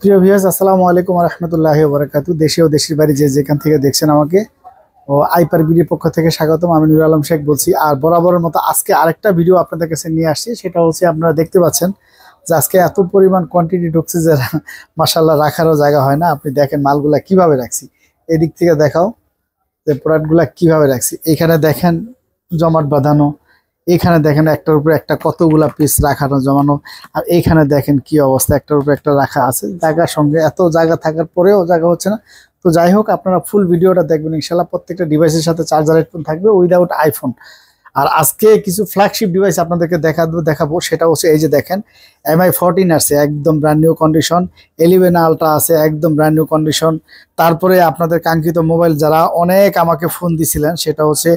প্রিয় ভিউয়ার্স, আসসালামু আলাইকুম ওয়া রাহমাতুল্লাহি ওয়া বারাকাতুহু। দেশে ও দেশের বাইরে যে যেখান থেকে দেখছেন আমাকে ও আইপার ভিডিওর পক্ষ থেকে স্বাগতম। আমি নুর আলম শেখ বলছি। আর বরাবরের মতো আজকে আরেকটা ভিডিও আপনাদের কাছে নিয়ে আসছি। সেটা হচ্ছে, আপনারা দেখতে পাচ্ছেন যে আজকে এত পরিমাণ কোয়ান্টিটি ঢুকছে যে মাশাআল্লাহ রাখারও জায়গা হয় না। আপনি দেখেন মালগুলা কিভাবে রাখছি, এদিক থেকে দেখাও যে প্রোডাক্টগুলা কিভাবে রাখছি। এখানে দেখেন জমাট বাঁধানো, এখানে দেখেন একটার উপরে একটা কতগুলা পিস রাখানো জমানো, আর এইখানে দেখেন কি অবস্থা, একটার উপরে একটা রাখা আছে। জায়গার সঙ্গে এত জায়গা থাকার পরেও জায়গা হচ্ছে না। তো যাই হোক, আপনারা ফুল ভিডিওটা দেখবেন ইনশাল্লাহ। প্রত্যেকটা ডিভাইসের সাথে চার্জার হেডফোন থাকবে উইদাউট আইফোন। আর আজকে কিছু ফ্ল্যাগশিপ ডিভাইস আপনাদেরকে দেখাবো। সেটা হচ্ছে এই যে দেখেন MI14 আছে একদম ব্র্যান্ড নিউ কন্ডিশন, 11 আলট্রা আছে একদম ব্র্যান্ড নিউ কন্ডিশন। তারপরে আপনাদের কাঙ্ক্ষিত মোবাইল, যারা অনেক আমাকে ফোন দিছিলেন, সেটা হচ্ছে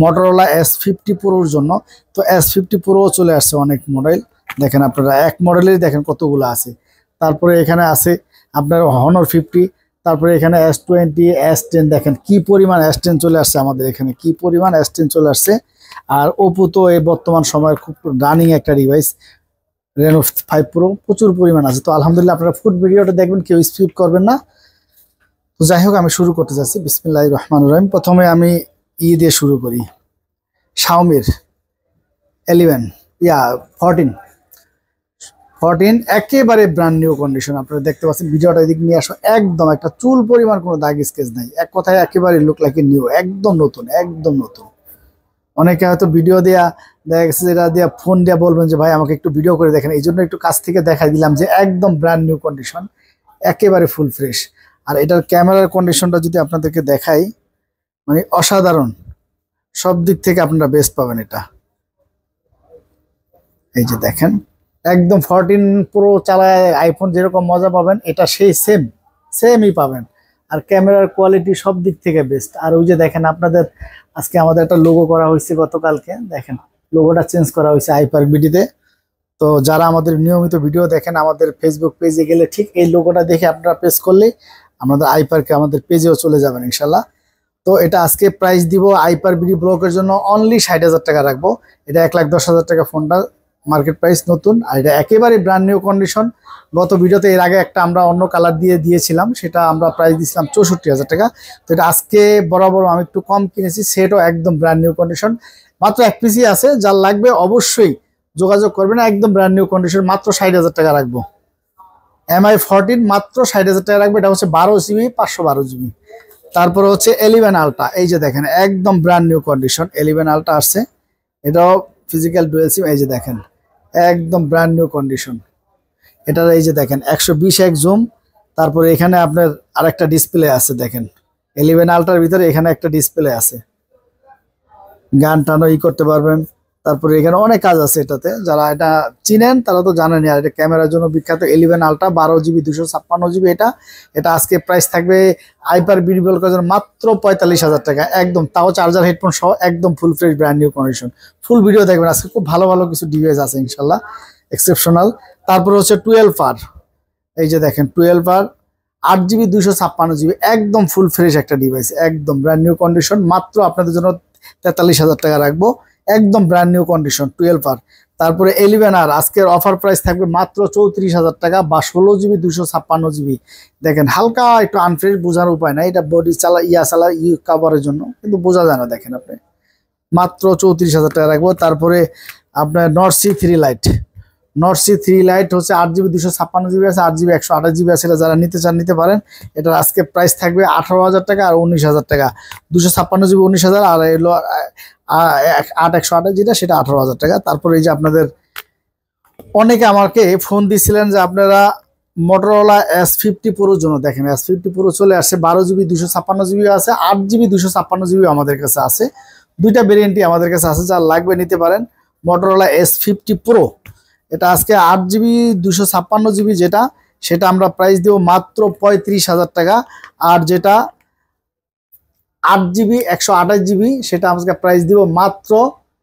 Motorola S50 Proর জন্য। তো S50 Pro চলে আসছে অনেক মডেল। দেখেন আপনারা এক মডেলেরই দেখেন কতগুলো আছে। তারপরে এখানে আছে আপনার Honor 50, তারপরে এখানে S20, S10, দেখেন কি পরিমাণ S10 চলে আসছে আমাদের এখানে, কি পরিমাণ S10 চলে আসছে। আর ওপো তো এই বর্তমান সময়ের খুব রানিং একটা ডিভাইস, Reno 5 Pro প্রচুর পরিমাণ আছে। তো আলহামদুলিল্লাহ, আপনারা ফুড ভিডিওটা দেখবেন, কেউ স্কিপ করবেন না। তো যাই হোক, আমি শুরু করতে যাচ্ছি। বিসমিল্লাহির রহমানির রহিম। প্রথমে আমি দিয়ে শুরু করি। Xiaomi 14 একেবারে ব্র্যান্ড নিউ কন্ডিশন। আপনারা দেখতে পাচ্ছেন, ভিডিওটা এদিক নিয়ে আসো। একদম একটা চুল পরিমাণ কোনো দাগ স্কেচ নাই, এক কথায় একেবারে লুক লাইক নিউ, একদম নতুন, একদম নতুন। অনেকে হয়তো ভিডিও দেয়া দেখা গেছে, যেটা দিয়ে ফোন দিয়ে বলবেন যে ভাই আমাকে একটু ভিডিও করে দেখেন, এই জন্য একটু কাছ থেকে দেখাই দিলাম যে একদম ব্র্যান্ড নিউ কন্ডিশন, একেবারে ফুল ফ্রেশ। আর এটার ক্যামেরার কন্ডিশনটা যদি আপনাদেরকে দেখাই, মানে অসাধারণ, সব দিক থেকে আপনারা বেস্ট পাবেন এটা। এই যে দেখেন, একদম 14 Pro চালায় আইফোন যেরকম মজা পাবেন, এটা সেই সেমই পাবেন। আর ক্যামেরার কোয়ালিটি সব দিক থেকে বেস্ট। আর ওই যে দেখেন, আপনাদের আজকে আমাদের একটা লোগো করা হয়েছে গতকালকে, দেখেন লোগোটা চেঞ্জ করা হয়েছে আইপার ভিডিওতে। তো যারা আমাদের নিয়মিত ভিডিও দেখেন, আমাদের ফেসবুক পেজে গেলে ঠিক এই লোগোটা দেখে আপনারা প্রেস করলেই আমাদের আইপারকে আমাদের পেজেও চলে যাবেন ইনশাল্লাহ। তো এটা আজকে প্রাইস দিব আইপার বিডি ব্লকের জন্য অনলি 60,000 টাকা রাখবো। এটা 1,10,000 টাকা ফোনটা মার্কেট প্রাইস নতুন। আর এটা একেবারে ব্র্যান্ড নিউ কন্ডিশন। গত ভিডিওতে এর আগে একটা আমরা অন্য কালার দিয়েছিলাম, সেটা আমরা প্রাইস দিয়েছিলাম 64,000 টাকা। তো এটা আজকে বরাবর আমি একটু কম কিনেছি, সেটাও একদম ব্র্যান্ড নিউ কন্ডিশন। মাত্র এক পিসই আছে, যার লাগবে অবশ্যই যোগাযোগ করবেন। একদম ব্র্যান্ড নিউ কন্ডিশন, মাত্র 60,000 টাকা রাখবো। MI14 মাত্র 60,000 টাকা রাখবে। এটা হচ্ছে 12GB 512GB। তারপরে হচ্ছে 11 আলট্রা, এই যে দেখেন একদম ব্র্যান্ড নিউ কন্ডিশন 11 আলট্রা আসছে। এটাও ফিজিক্যাল ডুয়েল সিম, এই যে দেখেন একদম ব্র্যান্ড নিউ কন্ডিশন। এটার এই যে দেখেন 120x জুম। তারপরে এখানে আপনার আরেকটা ডিসপ্লে আছে, দেখেন 11 আলট্রার ভিতরে এখানে একটা ডিসপ্লে আছে, গান টানো করতে পারবেন। তারপরে এখানে অনেক কাজ আছে এটাতে, যারা এটা চিনেন তারা তো জানেনই। আর এটা ক্যামেরার জন্য বিখ্যাত 11 আলট্রা 12GB 256GB। এটা আজকে প্রাইস থাকবে আইপার বিডি ব্লকের জন্য মাত্র 45,000 টাকা একদম, তাও চার্জার হেডফোন সহ, একদম full fresh brand new condition. Full video দেখবেন, আজকে খুব ভালো ভালো কিছু ডিভাইস আছে ইনশাল্লাহ, এক্সেপশনাল। তারপরে হচ্ছে 12R, এই যে দেখেন 12R 8GB 256GB, একদম ফুল ফ্রেশ একটা ডিভাইস, একদম ব্র্যান্ড নিউ কন্ডিশন। মাত্র আপনাদের জন্য 43,000 টাকা রাখবো, একদম ব্র্যান্ড নিউ কন্ডিশন 12R। তারপরে 11R আজকের অফার প্রাইস থাকবে মাত্র 34,000 টাকা বা 16GB 256GB। দেখেন হালকা একটু আনফ্রেশ, বোঝার উপায় নাই, এটা বডি চালা কাভারের জন্য, কিন্তু বোঝা যায় না। দেখেন আপনি, মাত্র 34,000 টাকা রাখবো। তারপরে আপনার নর্থ সি 3 লাইট হচ্ছে 8GB 256GB আছে, 8GB 128GB আছে। এটা যারা নিতে চান নিতে পারেন। এটার আজকে প্রাইস থাকবে 18,000 টাকা আর 19,000 টাকা। 256GB 19,000, আর এলো 8/128 যেটা, সেটা 18,000 টাকা। তারপরে এই যে আপনাদের অনেকে আমাকে ফোন দিছিলেন যে আপনারা Motorola S50 Proর জন্য, দেখেন S50 Pro চলে আসছে। 12GB 256GB আছে, 8GB 256GB আমাদের কাছে আছে। দুইটা ভেরিয়েন্টই আমাদের কাছে আছে, যার লাগবে নিতে পারেন। Motorola S50 Pro, এটা আজকে 8GB 256GB যেটা, সেটা আমরা প্রাইস দিব মাত্র 35,000 টাকা। আর যেটা 8GB 128GB, সেটা আমাকে প্রাইস দিব মাত্র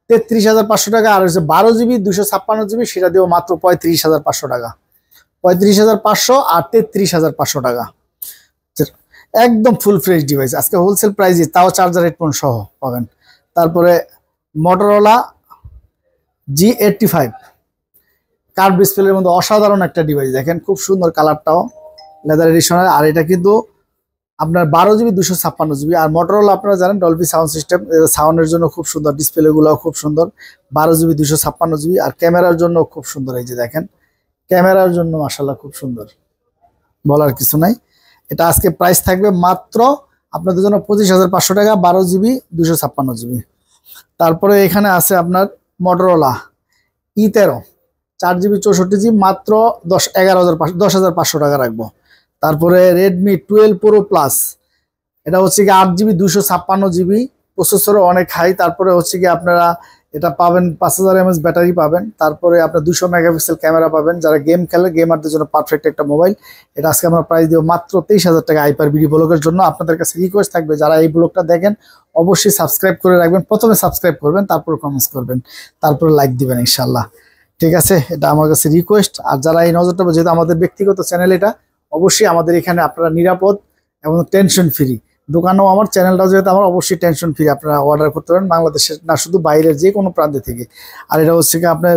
33,500 টাকা। আর হচ্ছে 12GB 256GB, সেটা দিব মাত্র 35,500 টাকা। 35,500 আর 33,500 টাকা, একদম ফুল ফ্রেশ ডিভাইস আজকে হোলসেল প্রাইসে, তাও চার্জার হেডফোন সহ পাবেন। তারপরে Motorola G85 কার্ভ ডিসপ্লের মধ্যে অসাধারণ একটা ডিভাইস, দেখেন খুব সুন্দর কালারটাও, লেদার এডিশনের। আর এটা কিন্তু আপনার 12 জিবি 256 জিবি। আর মোটরোলা আপনারা জানেন ডলবি সাউন্ড সিস্টেম, সাউন্ডের জন্য খুব সুন্দর, ডিসপ্লেগুলোও খুব সুন্দর। 12 জিবি 256 জিবি। আর ক্যামেরার জন্য খুব সুন্দর, এই যে দেখেন ক্যামেরার জন্য মাশাআল্লাহ খুব সুন্দর, বলার কিছু নাই। এটা আজকে প্রাইস থাকবে মাত্র আপনাদের জন্য 25,500 টাকা, 12 জিবি 256 জিবি। তারপরে এখানে আছে আপনার মোটরোলা E13 4 জিবি 64 জিবি, মাত্র 10,500 টাকা রাখবো। তারপরে রেডমি 12 প্রো প্লাস, এটা হচ্ছে কি 8 জিবি 256 জিবি, প্রসেসরও অনেক হাই। তারপরে হচ্ছে কি আপনারা এটা পাবেন 5000 mAh ব্যাটারি পাবেন। তারপরে আপনার 200 মেগাপিক্সেল ক্যামেরা পাবেন। যারা গেম খেলে, গেমারদের জন্য পারফেক্ট একটা মোবাইল। এটা আজকে আমরা প্রাইস দিব মাত্র 23,000 টাকা হাইপার বিডি ব্লগের জন্য। আপনাদের কাছে রিকোয়েস্ট থাকবে যারা এই ব্লগটা দেখেন অবশ্যই সাবস্ক্রাইব করে রাখবেন। প্রথমে সাবস্ক্রাইব করবেন, তারপর কমেন্টস করবেন, তারপরে লাইক দিবেন ইনশাল্লাহ। ঠিক আছে, এটা আমার কাছে রিকোয়েস্ট। আর যারা এই নজরটা, যেহেতু আমাদের ব্যক্তিগত চ্যানেল, এটা অবশ্যই আমাদের এখানে আপনারা নিরাপদ এবং টেনশন ফ্রি। দোকানেও আমার, চ্যানেলটাও যেহেতু আমার, অবশ্যই টেনশন ফ্রি আপনারা অর্ডার করতে পারেন, বাংলাদেশের না শুধু বাইরের যে কোনো প্রান্ত থেকে। আর এটা হচ্ছে কি আপনার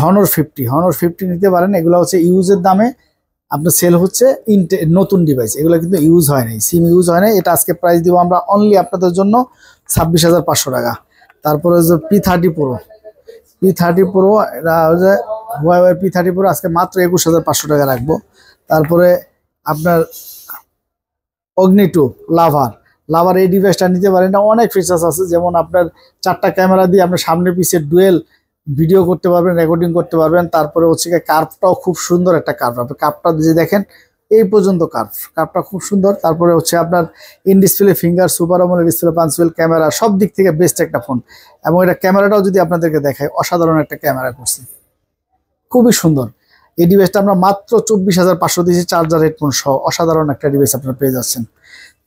হনর 50 নিতে পারেন। এগুলো হচ্ছে ইউজের দামে আপনার সেল হচ্ছে, নতুন ডিভাইস, এগুলো কিন্তু ইউজ হয় নাই, সিম ইউজ হয় নাই। এটা আজকে প্রাইস দিব আমরা অনলি আপনাদের জন্য 26,500 টাকা। তারপরে হচ্ছে P30 Pro, এটা হচ্ছে Huawei P30 Pro, আজকে মাত্র 21,500 টাকা রাখবো। তারপরে আপনার অগ্নি 2 লাভার এই ডিভাইসটা নিতে পারেন। এটা অনেক ফিচার্স আছে, যেমন আপনার 4টা ক্যামেরা দিয়ে আপনার সামনে পিছে ডুয়েল ভিডিও করতে পারবেন, রেকর্ডিং করতে পারবেন। তারপরে হচ্ছে কার্ভটাও খুব সুন্দর একটা কার্ভ, আপনি কার্ভটা যে দেখেন এই পর্যন্ত কার্ভটা খুব সুন্দর। তারপরে হচ্ছে আপনার in display finger, super AMOLED display, punctual camera, সব দিক থেকে বেস্ট একটা ফোন। এবং এটা ক্যামেরাটাও যদি আপনাদেরকে দেখায়, অসাধারণ একটা ক্যামেরা করছে, খুবই সুন্দর। এই ডিভাইসটা আমরা মাত্র 24,500 দিয়েছি, চার্জার, হেডফোন সহ। অসাধারণ একটা ডিভাইস আপনারা পেয়ে যাচ্ছেন।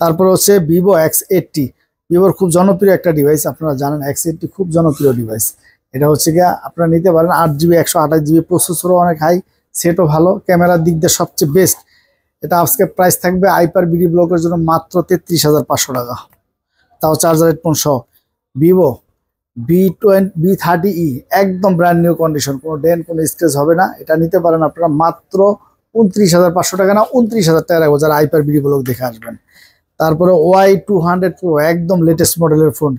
তারপরে হচ্ছে ভিভো X80, ভিভোর খুব জনপ্রিয় একটা ডিভাইস, আপনারা জানেন X80 খুব জনপ্রিয় ডিভাইস। এটা হচ্ছে গিয়ে আপনারা নিতে পারেন 8 জিবি 128 জিবি, প্রসেসরও অনেক হাই, সেটও ভালো, ক্যামেরার দিক দিয়ে সবচেয়ে বেস্ট। এটা আজকে প্রাইস থাকবে হাইপার বিডি ব্লগের জন্য মাত্র 33,500 টাকা, তাও চার্জার, হেডফোন সহ। ভিভো V30e একদম ব্র্যান্ড নিউ কন্ডিশন, কোনো ডেন্ট কোনো স্ক্র্যাচ হবে না। এটা নিতে পারেন আপনারা মাত্র 29,500 টাকা, না 29,000 টাকা রাখবো যারা হাইপার বিডি ব্লগ দেখে আসবেন। তারপরে Y200 Pro একদম লেটেস্ট মডেলের ফোন,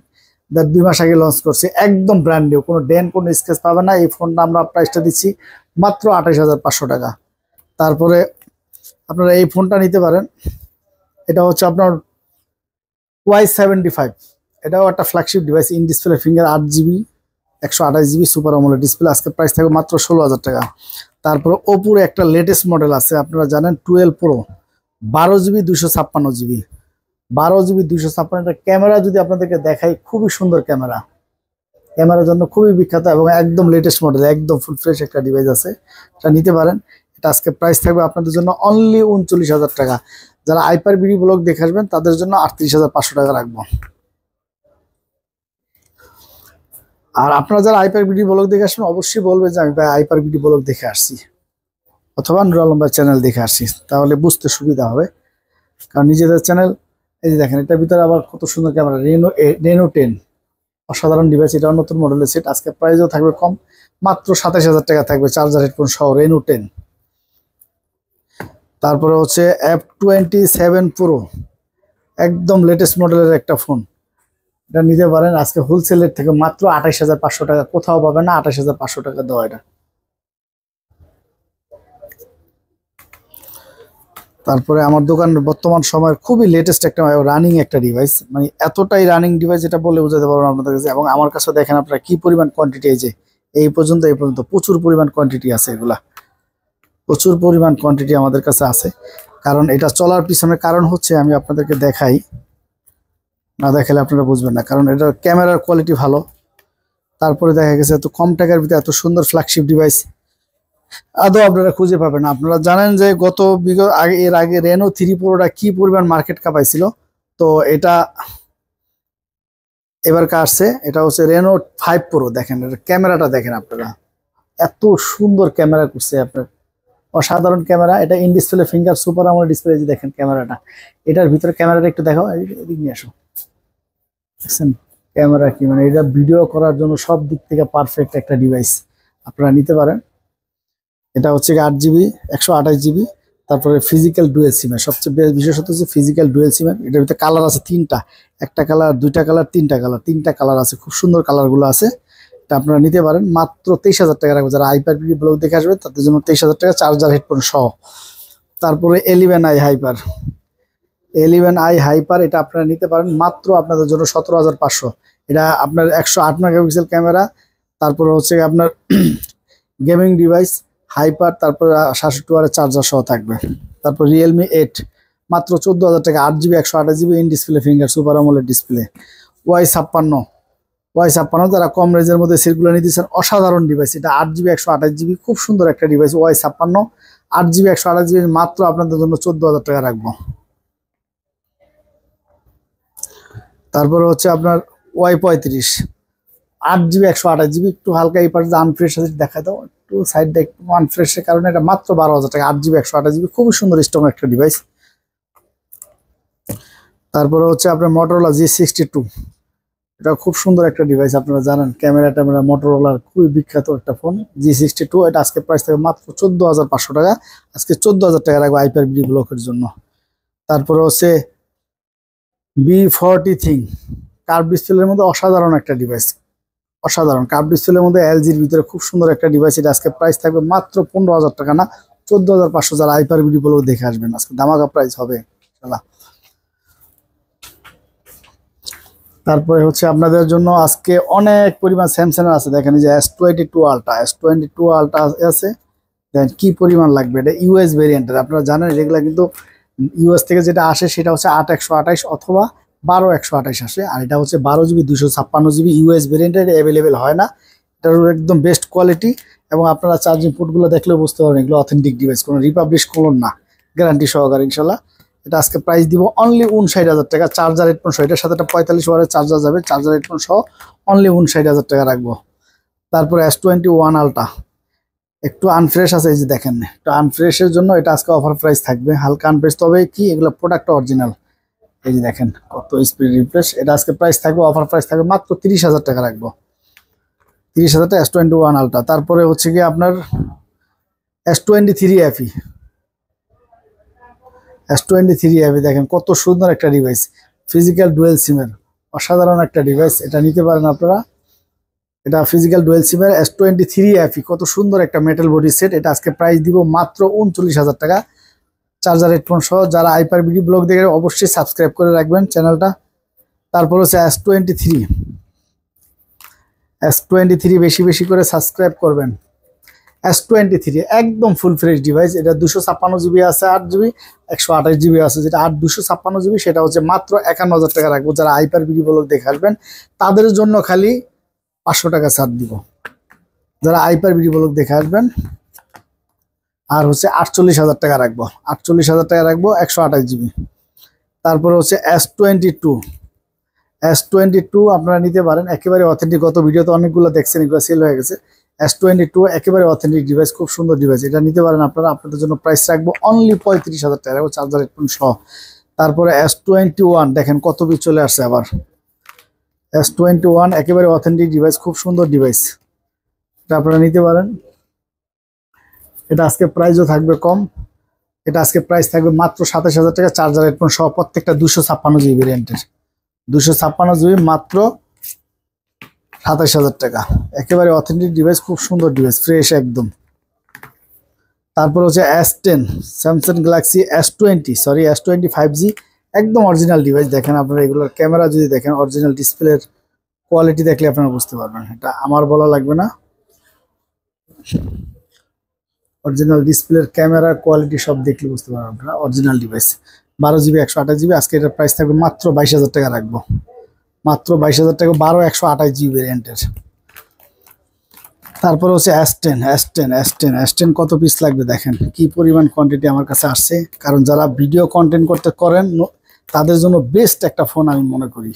2 মাস আগে লঞ্চ করছে, একদম ব্র্যান্ড নিউ, কোনো ডেন্ট কোনো স্ক্র্যাচ পাবে না। এই ফোনটা আমরা প্রাইসটা দিচ্ছি মাত্র 28,500 টাকা। তারপরে আপনারা এই ফোনটা নিতে পারেন, এটা হচ্ছে আপনার Y75, এটাও একটা flagship device, in display finger, 8 GB 128 GB, super AMOLED display. আজকে প্রাইস থাকবে মাত্র 16,000 টাকা। তারপরে ওপোর একটা লেটেস্ট মডেল আছে, আপনারা জানেন 12 Pro, 12 জিবি 256 জিবি, 12 জিবি 256। এটা ক্যামেরা যদি আপনাদেরকে দেখাই, খুবই সুন্দর ক্যামেরা, ক্যামেরার জন্য খুবই বিখ্যাত এবং একদম লেটেস্ট মডেল, একদম ফুল ফ্রেশ একটা ডিভাইস আছে, এটা নিতে পারেন। এটা আজকে প্রাইস থাকবে আপনাদের জন্য অনলি 39,000 টাকা। যারা হাইপার বিডি ব্লগ দেখে আসবেন তাদের জন্য 38,500 টাকা রাখবো। আর আপনারা যারা হাইপার বিডি ব্লগ দেখে আসবেন অবশ্যই বলবেন যে আমি ভাই হাইপার বিডি ব্লগ দেখে আসছি, অথবা নুর আলম ভাই চ্যানেল দেখে আসছি, তাহলে বুঝতে সুবিধা হবে। কারণ নিজেদের চ্যানেল, এই যে দেখেন এটার ভিতরে আবার কত সুন্দর ক্যামেরা, রেনো 10, অসাধারণ ডিভাইস, এটাও নতুন মডেলের সেট। আজকে প্রাইসও থাকবে কম, মাত্র 27,000 টাকা থাকবে, চার্জার, হেডফোন সহ, রেনো 10। তারপরে হচ্ছে F27 Pro, একদম লেটেস্ট মডেলের একটা ফোন, এটা নিতে পারেন আজকে হোলসেলের থেকে মাত্র 28,500 টাকা, কোথাও পাবেন না 28,500 টাকা দেওয়া এটা। তারপরে আমার দোকানের বর্তমান সময়ের খুবই লেটেস্ট একটা রানিং একটা ডিভাইস, মানে এতটাই রানিং ডিভাইস এটা বলে বোঝাতে পারবো আপনাদের কাছে। এবং আমার কাছে দেখেন আপনারা কি পরিমাণ কোয়ান্টিটি, এই যে এই পর্যন্ত প্রচুর পরিমাণ কোয়ান্টিটি আছে, এগুলা প্রচুর পরিমাণ কোয়ান্টিটি আমাদের কাছে আছে। কারণ এটা চলার পিছনে কারণ হচ্ছে, আমি আপনাদেরকে দেখাই, না দেখালে আপনারা বুঝবেন না। কারণ এটার ক্যামেরার কোয়ালিটি ভালো, তারপরে দেখা গেছে এত কম টাকার ভিতরে এত সুন্দর ফ্ল্যাগশিপ ডিভাইস আদৌ আপনারা খুঁজে পাবেন না। আপনারা জানেন যে এর আগে রেনো 3 Proটা কি পরিমাণ মার্কেট কাঁপাইছিল, তো এটা এবার আসছে, এটা হচ্ছে রেনো 5 Pro। দেখেন এটা ক্যামেরাটা দেখেন আপনারা, এত সুন্দর ক্যামেরা করছে আপনার, অসাধারণ ক্যামেরা। এটা in display finger, super AMOLED display, যে দেখেন ক্যামেরাটা, এটার ভিতরে ক্যামেরাটা একটু দেখো, এদিক নিয়ে আসো, দেখছেন ক্যামেরা কি, মানে এটা ভিডিও করার জন্য সব দিক থেকে পারফেক্ট একটা ডিভাইস, আপনারা নিতে পারেন। এটা হচ্ছে 8 জিবি 128 জিবি, তারপরে ফিজিক্যাল ডুয়েল সিমের সবচেয়ে বিশেষত হচ্ছে ফিজিক্যাল ডুয়েল সিমের। এটার ভিতরে কালার আছে তিনটা, একটা কালার, দুইটা কালার, তিনটা কালার আছে, খুব সুন্দর কালারগুলো আছে। এটা আপনারা নিতে পারেন মাত্র 23,000 টাকা রাখবো। যারা হাইপার বিডি ব্লগ দেখে আসবে তাদের জন্য 23,000 টাকা, চার্জার হেডফোন সহ। তারপরে 11i হাইপার, এটা আপনারা নিতে পারেন মাত্র আপনাদের জন্য 17,500। এটা আপনার 108 মেগাপিক্সেল ক্যামেরা, তারপরে হচ্ছে আপনার গেমিং ডিভাইস হাইপার, তারপরে 66 ওয়াটের চার্জার সহ থাকবে। তারপর রিয়েলমি 8 মাত্র 14,000 টাকা, 8GB 128GB in display finger super AMOLED display. Y 56 যারা কম রেঞ্জের মধ্যে সেগুলো নিতেছেন, অসাধারণ ডিভাইস। এটা 8GB 128GB খুব সুন্দর একটা ডিভাইস। ওয়াই 56 8GB 128GB মাত্র আপনাদের জন্য 14,000 টাকা রাখবো। তারপরে হচ্ছে আপনার ওয়াই 35 8GB 128GB, একটু হালকা এই পাশে আনফ্রেশ আছে, দেখা দাও একটু সাইডটা একটু আনফ্রেশের কারণে এটা মাত্র 12,000 টাকা, 8GB 128GB খুবই সুন্দর স্ট্রং একটা ডিভাইস। তারপরে হচ্ছে আপনার মোটরোলা G62, এটা খুব সুন্দর একটা ডিভাইস। আপনারা জানেন ক্যামেরা মোটরোলার খুবই বিখ্যাত একটা ফোন G62। এটা আজকে প্রাইস থাকবে মাত্র 14,500 টাকা, আজকে 14,000 টাকা রাখবো হাইপার বিডি ব্লকের জন্য। তারপরে হচ্ছে B40 থিং, কার্ভ ডিসপ্লের মধ্যে অসাধারণ একটা ডিভাইস, অসাধারণ কার্ভ ডিসপ্লের মধ্যে এলজির ভিতরে খুব সুন্দর একটা ডিভাইস। এটা আজকে প্রাইস থাকবে মাত্র 15,000 টাকা, না 14,500। যারা হাইপার বিডি ব্লগ দেখে আসবেন আজকে ধামাকা প্রাইস হবে। তারপরে হচ্ছে আপনাদের জন্য আজকে অনেক পরিমাণ স্যামসাং আছে, দেখেন যে S22 আলট্রা আছে, দেখেন কি পরিমাণ লাগবে। এটা ইউএস ভেরিয়েন্টের, আপনারা জানেন এগুলা কিন্তু ইউএস থেকে যেটা আসে সেটা হচ্ছে 8/128 অথবা 12/128 আসে, আর এটা হচ্ছে 12GB 256GB ইউএস ভেরিয়েন্টের, অ্যাভেলেবেল হয় না। এটার একদম বেস্ট কোয়ালিটি, এবং আপনারা চার্জিং পোর্টগুলো দেখলেও বুঝতে পারবেন এগুলো অথেন্টিক ডিভাইস, কোনো রিপাবলিশ ক্লোন না, গ্যারান্টি সহকারে ইনশাল্লাহ। এটা আজকে প্রাইস দিব অনলি 59,000 টাকা, চার্জার হেডফোন সহ। এটার সাথে একটা 45 ওয়াটের চার্জার যাবে, চার্জার হেডফোন সহ অনলি 59,000 টাকা রাখবো। তারপরে S21 আলট্রা একটু আনফ্রেশ আছে, এই যে দেখেন একটু আনফ্রেশের জন্য এটা আজকে অফার প্রাইস থাকবে, হালকা আনফ্রেশ, তবে কি এগুলো প্রোডাক্ট অরিজিনাল। এই যে দেখেন কত স্পিড রিফ্রেশ। এটা আজকে প্রাইস থাকবে, অফার প্রাইস থাকবে মাত্র 30,000 টাকা রাখবো, 30,000 টাকা S21 আলট্রা। তারপরে হচ্ছে কি আপনার S23 FE দেখেন কত সুন্দর একটা ডিভাইস, ফিজিক্যাল ডুয়েল সিমের অসাধারণ একটা ডিভাইস। এটা নিতে পারেন আপনারা, এটা ফিজিক্যাল ডুয়েল সিমের S23 FE, কত সুন্দর একটা মেটাল বডি সেট। এটা আজকে প্রাইস দিব মাত্র 39,000 টাকা, চার্জার হেডফোন সহ। যারা হাইপার বিডি ব্লগ দেখে অবশ্যই সাবস্ক্রাইব করে রাখবেন চ্যানেলটা। তারপর হচ্ছে S23 বেশি বেশি করে সাবস্ক্রাইব করবেন। S23 একদম ফুল ফ্রেশ ডিভাইস। এটা 256GB আছে, 8GB 128GB আছে। যেটা 256GB সেটা হচ্ছে মাত্র 51,000 টাকা রাখবো। যারা হাইপার বিডি ব্লগ দেখে আসবেন তাদের জন্য খালি 500 টাকা ছাড় দিব, যারা হাইপার বিডি ব্লগ দেখে আসবেন। আর হচ্ছে 48,000 টাকা রাখবো, 48,000 টাকা রাখবো 128GB। তারপরে হচ্ছে S22 আপনারা নিতে পারেন, একেবারে অথেন্টিক। গত ভিডিওতে অনেকগুলো দেখছেন, এগুলো সেল হয়ে গেছে। S22 একেবারে অথেন্টিক ডিভাইস, খুব সুন্দর ডিভাইস। এটা নিতে পারেন আপনারা, আপনাদের জন্য প্রাইস রাখবো অনলি 35,000 টাকা রাখবো, চার্জার হেডফোন সহ। তারপরে S21 দেখেন কত পিস চলে আসছে আবার। S21 একেবারে অথেন্টিক ডিভাইস, খুব সুন্দর ডিভাইস, এটা আপনারা নিতে পারেন। এটা আজকে প্রাইসও থাকবে কম, এটা আজকে প্রাইস থাকবে মাত্র 27,000 টাকা, চার্জার হেডফোন সহ। প্রত্যেকটা 256GB ভেরিয়েন্টের, 256GB মাত্র 27,000 টাকা, একেবারে অথেন্টিক ডিভাইস, খুব সুন্দর ডিভাইস, ফ্রেশ একদম। তারপর হচ্ছে S10 Samsung Galaxy S20 5G, একদম অরিজিনাল ডিভাইস। দেখেন আপনারা এগুলোর ক্যামেরা যদি দেখেন, অরিজিনাল ডিসপ্লের কোয়ালিটি দেখলে আপনারা বুঝতে পারবেন, এটা আমার বলা লাগবে না। অরিজিনাল ডিসপ্লের ক্যামেরার কোয়ালিটি সব দেখলে বুঝতে পারবেন আপনারা, অরিজিনাল ডিভাইস। 12GB 128GB, আজকে এটার প্রাইস থাকবে মাত্র 22,000 টাকা রাখবো, মাত্র 22,000 টাকা, 128GB ভেরিয়েন্টের। তারপরে হচ্ছে S10 কত পিস লাগবে দেখেন, কি পরিমাণ কোয়ান্টিটি আমার কাছে আসছে। কারণ যারা ভিডিও কন্টেন্ট করেন তাদের জন্য বেস্ট একটা ফোন আমি মনে করি।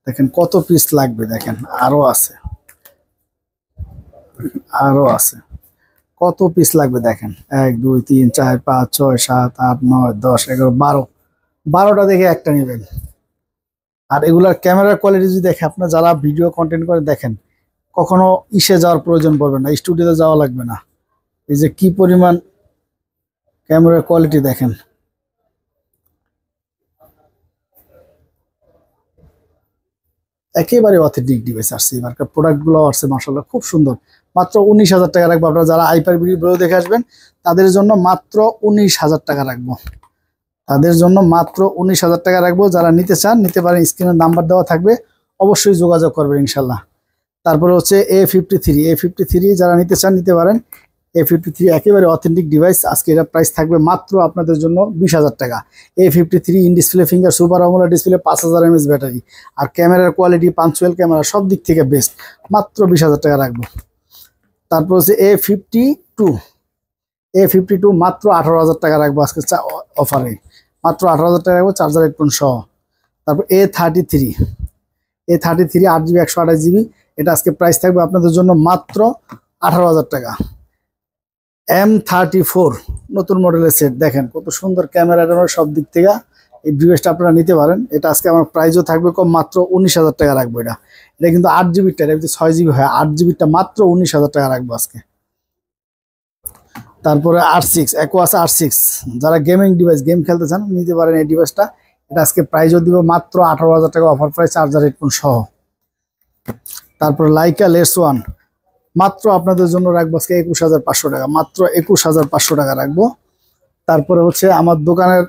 দেখেন কত পিস লাগবে, দেখেন আরো আছে কত পিস লাগবে দেখেন, 1 2 3 4 5 6 7 8 9 10 11 12টা দেখে একটা নেবেন। আর এগুলার ক্যামেরার কোয়ালিটি যদি দেখেন, আপনার যারা ভিডিও কন্টেন্ট করে দেখেন, কখনো ইসে যাওয়ার প্রয়োজন পড়বে না, স্টুডিওতে যাওয়া লাগবে না। এই যে কি পরিমাণ ক্যামেরার কোয়ালিটি দেখেন, একেবারে অথেন্টিক ডিভাইস আসছে। এবারকার প্রোডাক্টগুলো আসছে মাশাআল্লাহ খুব সুন্দর। মাত্র 19,000 টাকা রাখবো। আপনারা যারা হাইপার ভিডিও দেখে আসবেন তাদের জন্য মাত্র 19,000 টাকা রাখবো। তাদের জন্য মাত্র 19,000 টাকা রাখবো। যারা নিতে চান নিতে পারেন, স্ক্রিনের নাম্বার দেওয়া থাকবে, অবশ্যই যোগাযোগ করবেন ইনশাল্লাহ। তারপরে হচ্ছে A53 যারা নিতে চান নিতে পারেন। A53 একেবারে অথেন্টিক ডিভাইস। আজকে এটার প্রাইস থাকবে মাত্র আপনাদের জন্য 20,000 টাকা। A53 in display finger super AMOLED display, 5000 mAh battery, আর ক্যামেরার কোয়ালিটি, পাঞ্চুয়াল ক্যামেরা, সব দিক থেকে বেস্ট। মাত্র 20,000 টাকা রাখবো। তারপর হচ্ছে A52 মাত্র 18,000 টাকা রাখবো আজকে অফারে। মাত্র 18,000 টাকা রাখবো চার্জার হেডফোন সহ। তারপর A33 8GB 128GB, এটা আজকে প্রাইস থাকবে আপনাদের জন্য মাত্র 18,000 টাকা। M34 নতুন মডেলের সেট, দেখেন কত সুন্দর ক্যামেরা সব দিক থেকে। এই ডিভাইসটা আপনারা নিতে পারেন। এটা আজকে আমার প্রাইসও থাকবে কম, মাত্র 19,000 টাকা রাখবো। এটা কিন্তু 8GB, এটা 6GB হয়। 8GB মাত্র 19,000 টাকা রাখবো আজকে। তারপরে Aquos R6 যারা গেমিং ডিভাইস, গেম খেলতে চান নিতে পারেন এই ডিভাইসটা। এটা আজকে প্রাইসও দিব মাত্র 18,000 টাকা অফার প্রাইস, চার্জার হেডফোন সহ। তারপর লাইকা লেস ওয়ান মাত্র আপনাদের জন্য রাখবো আজকে 21,500 টাকা। মাত্র 21,500 টাকা রাখবো। তারপরে হচ্ছে আমার দোকানের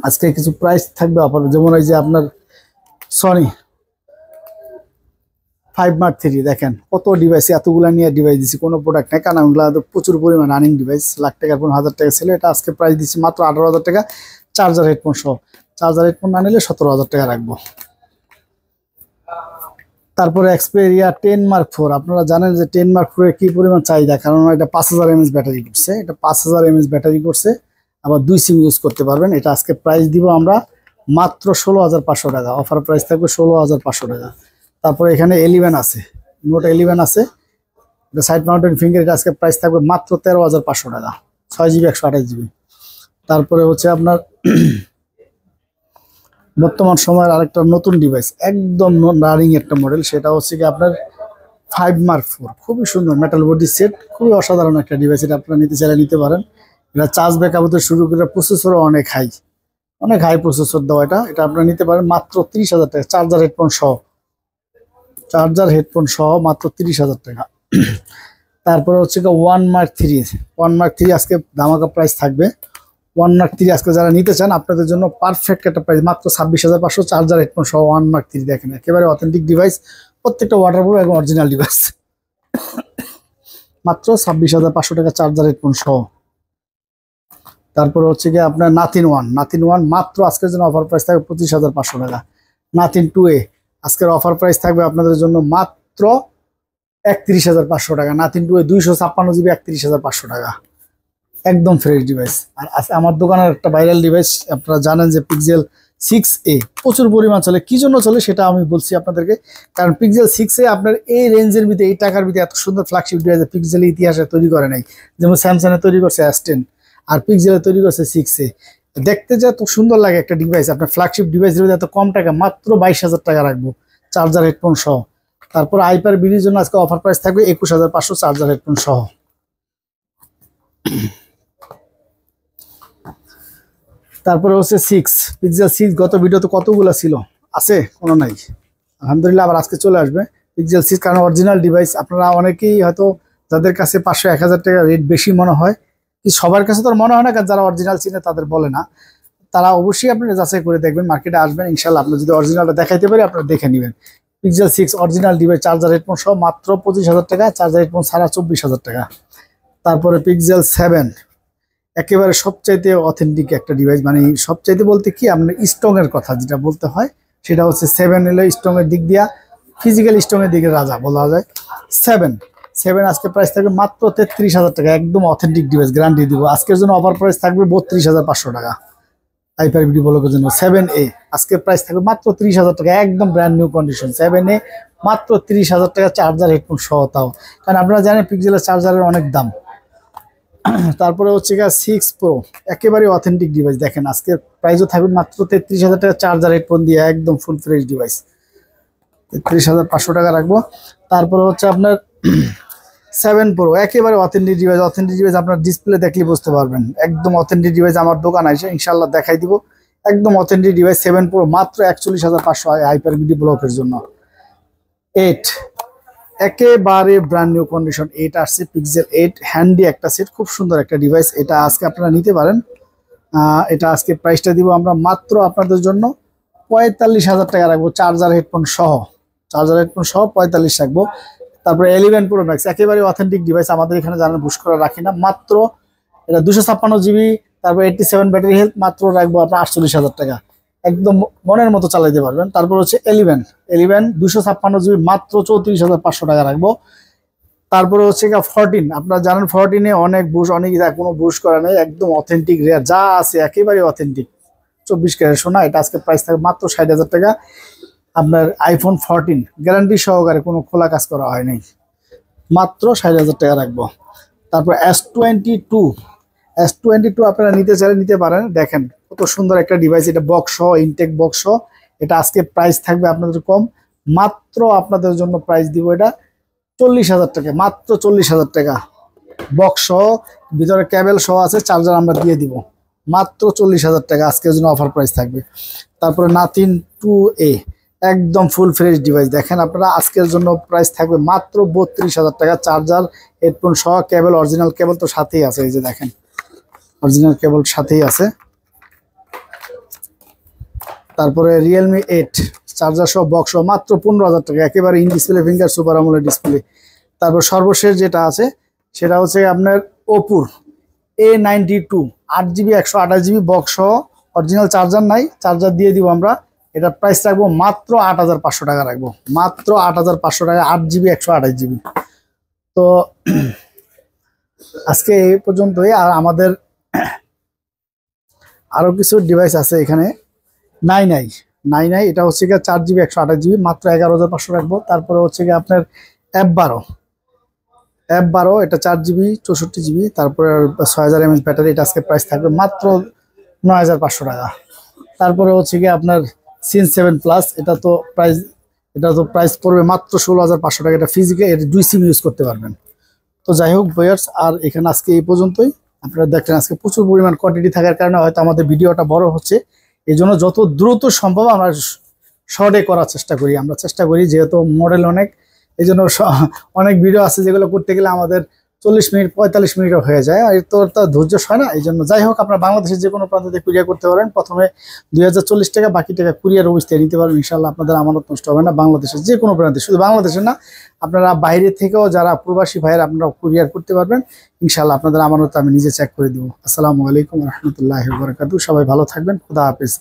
আজকে কিছু প্রাইস থাকবে অফার, যেমন এই যে আপনার সনি 5 Mark 3 দেখেন কত ডিভাইস, এতগুলা নিয়ে ডিভাইস দিচ্ছি, কোনো প্রোডাক্ট নেই, কারণ ওগুলো প্রচুর পরিমাণ রানিং ডিভাইস, লাখ টাকার 1000 টাকা ছিল। এটা আজকে প্রাইস দিচ্ছি মাত্র 18,000 টাকা, চার্জার হেডফোন সহ। চার্জার হেডফোন না নিলে 17,000 টাকা রাখবো। তারপরে এক্সপেরিয়া 10 Mark 4, আপনারা জানেন যে 10 Mark 4 এর কি পরিমাণ চাহিদা, কারণ এটা 5000 mAh ব্যাটারি করছে। এটা 5000 mAh ব্যাটারি করছে, আবার 2 সিম ইউজ করতে পারবেন। এটা আজকে প্রাইস দিব আমরা মাত্র 16,500 টাকা। অফার প্রাইস থাকবে 16,500 টাকা। তারপরে এখানে 11 আছে, নোট 11 আছে, এটা সাইড মাউন্টেন ফিঙ্গার, এটা আজকে প্রাইস থাকবে মাত্র 13,500 টাকা, 6GB 128GB। তারপরে হচ্ছে আপনার বর্তমান সময়ের আরেকটা নতুন ডিভাইস, একদম রানিং একটা মডেল, সেটা হচ্ছে কি আপনার 5 Mark 4, খুবই সুন্দর মেটাল বডি সেট, খুবই অসাধারণ একটা ডিভাইস। এটা আপনারা নিতে চাইলে নিতে পারেন। এটা চার্জ ব্যাকআপ হতে শুরু করে প্রসেসরও অনেক হাই প্রসেসর দেওয়া। এটা আপনারা নিতে পারেন মাত্র 30,000 টাকা, চার্জার হেডফোন সহ মাত্র 30,000 টাকা। তারপরে হচ্ছে 1 Mark 3 আজকে ধামাকা প্রাইস থাকবে। 1 Mark 3 আজকে যারা নিতে চান আপনাদের জন্য পারফেক্ট একটা প্রাইস, মাত্র 26,500, চার্জার হেডফোন সহ 1 Mark 3 দেখেন একেবারে অথেন্টিক ডিভাইস, প্রত্যেকটা ওয়াটারপ্রুফ এবং অরিজিনাল ডিভাইস। মাত্র 26,500 টাকা, চার্জার হেডফোন সহ। তারপরে হচ্ছে গিয়ে আপনার নাথিন ওয়ান মাত্র আজকের জন্য অফার প্রাইস থাকবে 25,500 টাকা। নাথিন 2A আজকের অফার প্রাইস থাকবে আপনাদের জন্য মাত্র 31,500 টাকা। নাথিন 2A 256GB 31,500 টাকা, একদম ফ্রেশ ডিভাইস। আর আমার দোকানের একটা ভাইরাল ডিভাইস আপনারা জানেন যে পিক্সেল 6A প্রচুর পরিমাণ চলে। কি জন্য চলে সেটা আমি বলছি আপনাদেরকে, কারণ পিক্সেল 6A আপনার এই রেঞ্জের ভিতরে, এই টাকার ভিতরে এত সুন্দর ফ্ল্যাগশিপ ডিভাইস পিক্সেলের ইতিহাসে তৈরি করে নাই। যেমন স্যামসাংয়ে তৈরি করছে S10, আর পিক্সেলে তৈরি করছে 6A। দেখতে যে এত সুন্দর লাগে একটা ডিভাইস, আপনার ফ্ল্যাগশিপ ডিভাইসের ভিতরে এত কম টাকা, মাত্র 22,000 টাকা রাখবো, চার্জার হেডফোন সহ। তারপর হাইপার ভিডিওর জন্য আজকে অফার প্রাইস থাকবে 21,500, চার্জার হেডফোন সহ। তারপরে হচ্ছে পিক্সেল 6, গত ভিডিওতে কতগুলো ছিল, আছে কোনো নাই, আলহামদুলিল্লাহ আবার আজকে চলে আসবে পিক্সেল 6, কারণ অরিজিনাল ডিভাইস। আপনারা অনেকেই হয়তো যাদের কাছে 500-1000 টাকা রেট বেশি মনে হয়, কি সবার কাছে তো মনে হয় না, কারণ যারা অরিজিনাল চিনে তাদের বলে না, তারা অবশ্যই আপনারা যাচাই করে দেখবেন, মার্কেটে আসবেন ইনশাল্লাহ, আপনি যদি অরিজিনালটা দেখাইতে পারি আপনারা দেখে নেবেন। Pixel 6 original device, charger headphone সহ মাত্র 25,000 টাকা, চার্জার হেডফোন ছাড়া 24,000 টাকা। তারপরে পিক্সেল 7 একেবারে সবচাইতে অথেন্টিক একটা ডিভাইস, মানে সবচাইতে বলতে কি আপনার স্ট্রং এর কথা যেটা বলতে হয় সেটা হচ্ছে 7 হলো স্ট্রং এর দিক দিয়া, ফিজিক্যাল স্ট্রং এর দিকে রাজা বলা যায়। 7 আজকে প্রাইস থাকবে মাত্র 33,000 টাকা, একদম অথেন্টিক ডিভাইস, গ্যারান্টি দিব। আজকের জন্য অফার প্রাইস থাকবে 32,500 টাকা। হাইপার ভিডিও ব্লগের জন্য 7A আজকে প্রাইস থাকবে মাত্র 30,000 টাকা, একদম ব্র্যান্ড নিউ কন্ডিশন। 7A মাত্র 30,000 টাকা, চার্জার হেডফোন সহ তাও, কারণ আপনারা জানেন পিক্সেলের চার্জারের অনেক দাম। তারপরে হচ্ছে 6 Pro একেবারে অথেন্টিক ডিভাইস, দেখেন আজকে প্রাইসও থাকবে মাত্র 33,000 টাকা, চার্জার হেডফোন দিয়ে একদম ফুল ফ্রেশ ডিভাইস, 33,500 টাকা রাখবো। তারপরে হচ্ছে আপনার 7 Pro একেবারে অথেন্টিক ডিভাইস। অথেন্টিক ডিভাইস আপনার ডিসপ্লে দেখলে বুঝতে পারবেন, একদম অথেন্টিক ডিভাইস। আমার দোকান আসে ইনশাল্লাহ দেখাই দিব, একদম অথেন্টিক ডিভাইস 7 Pro মাত্র 41,500 হাইপার বিডি ব্লকের জন্য। 8 একেবারে ব্র্যান্ড নিউ কন্ডিশন 8 আসছে, পিক্সেল 8 হ্যান্ডি একটা সেট, খুব সুন্দর একটা ডিভাইস। এটা আজকে আপনারা নিতে পারেন। এটা আজকে প্রাইসটা দিব আমরা মাত্র আপনাদের জন্য 45,000 টাকা রাখবো, চার্জার হেডফোন সহ। চার্জার হেডফোন সহ 45 রাখবো। তারপরে 11 Pro Max একেবারে অথেন্টিক ডিভাইস, আমাদের এখানে জানেন বুশ করা রাখি না, মাত্র এটা 256 GB, তারপর 87 ব্যাটারি হেলথ, মাত্র রাখবো আপনার 48,000 টাকা, একদম মনের মতো চালাইতে পারবেন। তারপর হচ্ছে 11 256 GB, মাত্র 34,500 টাকা রাখবো। তারপরে হচ্ছে 14, আপনারা জানেন 14-এ অনেক বুশ, অনেক কোনো বুশ করা নেই, একদম অথেন্টিক রেয়ার যা আছে একেবারে অথেন্টিক 24 ক্যারেট সোনা। এটা আজকে প্রাইস থাকবে মাত্র 60,000 টাকা। আপনার আইফোন 14 গ্যারান্টি সহকারে, কোনো খোলা কাজ করা হয় নাই, মাত্র 60,000 টাকা রাখবো। তারপর S22 আপনারা নিতে চাইলে নিতে পারেন। দেখেন কত সুন্দর একটা ডিভাইস, এটা বক্স সহ, ইনটেক বক্স সহ। এটা আজকে প্রাইস থাকবে আপনাদের কম, মাত্র আপনাদের জন্য প্রাইস দিব এটা 40,000 টাকা, মাত্র 40,000 টাকা। বক্স সহ, ভিতরে কেবল সহ আছে, চার্জার আমরা দিয়ে দিব, মাত্র 40,000 টাকা আজকের জন্য অফার প্রাইস থাকবে। তারপরে নাথিং 2A একদম ফুল ফ্রেশ ডিভাইস, দেখেন আপনারা আজকের জন্য প্রাইস থাকবে মাত্র 32,000 টাকা, চার্জার হেডফোন সহ, কেবল অরিজিনাল কেবল তো সাথেই আছে, এই যে দেখেন অরিজিনাল কেবল সাথেই আছে। তারপরে Realme 8 চার্জার সহ বক্স সহ মাত্র 15,000 টাকা, একেবারে in display finger super AMOLED display. তারপর সর্বশেষ যেটা আছে সেটা হচ্ছে আপনার Oppo A92 8GB 128GB box সহ, অরিজিনাল চার্জার নাই, চার্জার দিয়ে দিব আমরা। এটার প্রাইস রাখবো মাত্র 8,500 টাকা রাখবো, মাত্র 8,500 টাকা, 8GB 128GB। তো আজকে এই পর্যন্তই। আর আমাদের আরো কিছু ডিভাইস আছে এখানে, নাই এটা হচ্ছে গিয়ে 4GB 128GB, মাত্র 11,500 রাখবো। তারপরে হচ্ছে গিয়ে আপনার F12 এটা 4GB 64GB, তারপরে 6000 mAh ব্যাটারি, এটা আজকে প্রাইস থাকবে মাত্র 9,500 টাকা। তারপরে হচ্ছে গিয়ে আপনার Sin 7 Plus, এটা তো প্রাইস পড়বে মাত্র 16,500 টাকা। এটা ফিজিক্যাল, এটা 2 সিম ইউজ করতে পারবেন। তো যাই হোক ভিউয়ার্স, আর এখানে আজকে এই পর্যন্তই। আপনারা দেখলেন আজকে প্রচুর পরিমাণ কোয়ান্টিটি থাকার কারণে হয়তো আমাদের ভিডিওটা বড় হচ্ছে, এই জন্য যত দ্রুত সম্ভব আমরা শর্টে করার চেষ্টা করি, যেহেতু মডেল অনেক, এই জন্য অনেক ভিডিও আছে যেগুলো করতে গেলে আমাদের 40 মিনিট 45 মিনিটও হয়ে যায়, আর তো ধৈর্য হয় না। এই জন্য যাই হোক, আপনারা বাংলাদেশের যে কোনো প্রান্তে কুরিয়ার করতে পারেন। প্রথমে 2040 টাকা, বাকি টাকা কুরিয়ার অফিস থেকে নিতে পারবেন। ইনশাল্লাহ আপনাদের আমানত নষ্ট হবে না। বাংলাদেশের যে কোনো প্রান্তে, শুধু বাংলাদেশের না, আপনারা বাইরে থেকেও যারা প্রবাসী ভাইয়ের আপনারা কুরিয়ার করতে পারবেন। ইনশাল্লাহ আপনাদের আমানত আমি নিজে চেক করে দিব। আসসালামু আলাইকুম রহমতুল্লাহি ওয়া বারাকাতুহু। সবাই ভালো থাকবেন, খুদা হাফেজ।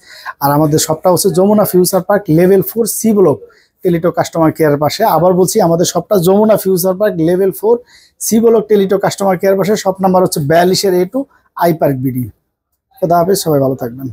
আর আমাদের শপটা হচ্ছে Jamuna future park level 4 C block, Teletalk customer care পাশে। আবার বলছি, আমাদের শপটা Jamuna future park level 4 C block, Teletalk customer care পাশে। শপ নাম্বার হচ্ছে 42 A2 আই পার্ক বিডি। খুদা হাফেজ, সবাই ভালো থাকবেন।